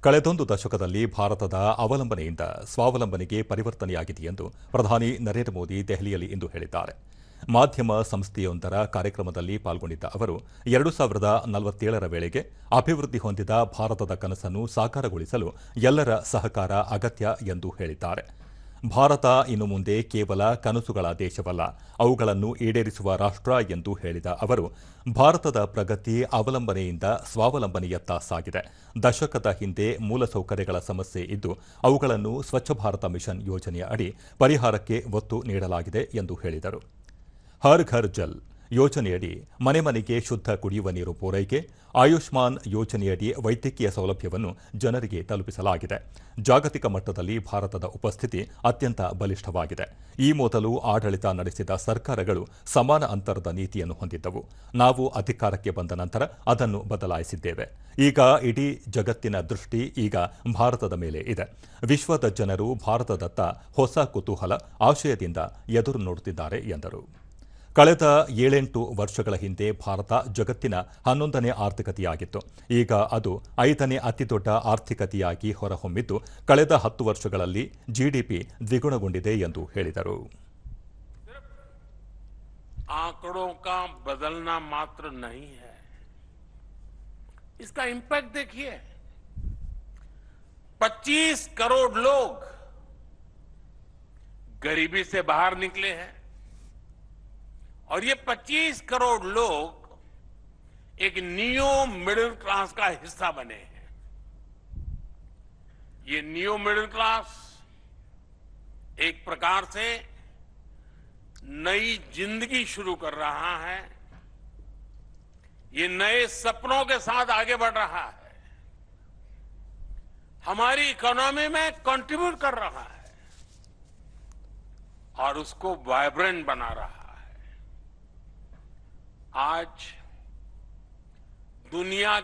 ಕಳೆದೊಂದು ದಶಕದಲ್ಲಿ ಭಾರತದ ಅವಲಂಬನೆಯಿಂದ ಸ್ವಾವಲಂಬನೆಗೆ ಪರಿವರ್ತನೆಯಾಗಿದೆ ಎಂದು ಪ್ರಧಾನಿ ನರೇಂದ್ರ ಮೋದಿ ದೆಹಲಿಯಲ್ಲಿ ಇಂದು ಹೇಳಿದ್ದಾರೆ. ಮಾಧ್ಯಮ ಸಂಸ್ಥೆಯೊಂದರ ಕಾರ್ಯಕ್ರಮದಲ್ಲಿ ಪಾಲ್ಗೊಂಡಿದ್ದ ಅವರು 2047ರ ವೇಳೆಗೆ ಅಭಿವೃದ್ಧಿ ಹೊಂದಿದ ಭಾರತದ ಕನಸನ್ನು ಸಾಕಾರಗೊಳಿಸಲು ಎಲ್ಲರ ಸಹಕಾರ ಅಗತ್ಯ ಎಂದು ಹೇಳಿದ್ದಾರೆ. ಭಾರತ ಇನ್ನು ಮುಂದೆ ಕೇವಲ ಕನಸುಗಳ ದೇಶವಲ್ಲ, ಅವುಗಳನ್ನು ಈಡೇರಿಸುವ ರಾಷ್ಟ್ರ ಎಂದು ಹೇಳಿದ ಅವರು, ಭಾರತದ ಪ್ರಗತಿ ಅವಲಂಬನೆಯಿಂದ ಸ್ವಾವಲಂಬನೆಯತ್ತ ಸಾಗಿದೆ. ದಶಕದ ಹಿಂದೆ ಮೂಲಸೌಕರ್ಯಗಳ ಸಮಸ್ಯೆ ಇದ್ದು, ಅವುಗಳನ್ನು ಸ್ವಚ್ಛ ಭಾರತ ಮಿಷನ್ ಯೋಜನೆಯ ಅಡಿ ಪರಿಹಾರಕ್ಕೆ ಒತ್ತು ನೀಡಲಾಗಿದೆ ಎಂದು ಹೇಳಿದರು. ಹರ್ ಘರ್ ಜಲ್ ಯೋಜನೆಯಡಿ ಮನೆ ಮನೆಗೆ ಶುದ್ಧ ಕುಡಿಯುವ ನೀರು ಪೂರೈಕೆ, ಆಯುಷ್ಮಾನ್ ಯೋಜನೆಯಡಿ ವೈದ್ಯಕೀಯ ಸೌಲಭ್ಯವನ್ನು ಜನರಿಗೆ ತಲುಪಿಸಲಾಗಿದೆ. ಜಾಗತಿಕ ಮಟ್ಟದಲ್ಲಿ ಭಾರತದ ಉಪಸ್ಥಿತಿ ಅತ್ಯಂತ ಬಲಿಷ್ಠವಾಗಿದೆ. ಈ ಮೊದಲು ಆಡಳಿತ ನಡೆಸಿದ ಸರ್ಕಾರಗಳು ಸಮಾನ ಅಂತರದ ನೀತಿಯನ್ನು ಹೊಂದಿದ್ದವು. ನಾವು ಅಧಿಕಾರಕ್ಕೆ ಬಂದ ನಂತರ ಅದನ್ನು ಬದಲಾಯಿಸಿದ್ದೇವೆ. ಈಗ ಇಡೀ ಜಗತ್ತಿನ ದೃಷ್ಟಿ ಈಗ ಭಾರತದ ಮೇಲೆ ಇದೆ. ವಿಶ್ವದ ಜನರು ಭಾರತದತ್ತ ಹೊಸ ಕುತೂಹಲ, ಆಶಯದಿಂದ ಎದುರು ನೋಡುತ್ತಿದ್ದಾರೆ ಎಂದರು. ಕಳೆದ 7-8 ವರ್ಷಗಳ ಹಿಂದೆ ಭಾರತ ಜಗತ್ತಿನ 11ನೇ ಆರ್ಥಿಕತೆಯಾಗಿತ್ತು. ಈಗ ಅದು 5ನೇ ಅತಿದೊಡ್ಡ ಆರ್ಥಿಕತೆಯಾಗಿ ಹೊರಹೊಮ್ಮಿದ್ದು, ಕಳೆದ 10 ವರ್ಷಗಳಲ್ಲಿ ಜಿಡಿಪಿ ದ್ವಿಗುಣಗೊಂಡಿದೆ ಎಂದು ಹೇಳಿದರು. आंकड़ों का बदलना मात्र नहीं है, इसका इंपैक्ट देखिए। 25 करोड़ लोग गरीबी से बाहर निकले हैं और ये 25 करोड़ लोग एक नियो मिडिल क्लास का हिस्सा बने हैं। ये नियो मिडिल क्लास एक प्रकार से नई जिंदगी शुरू कर रहा है। ये नए सपनों के साथ आगे बढ़ रहा है, हमारी इकोनॉमी में कंट्रीब्यूट कर रहा है और उसको वाइब्रेंट बना रहा है। आज दुनिया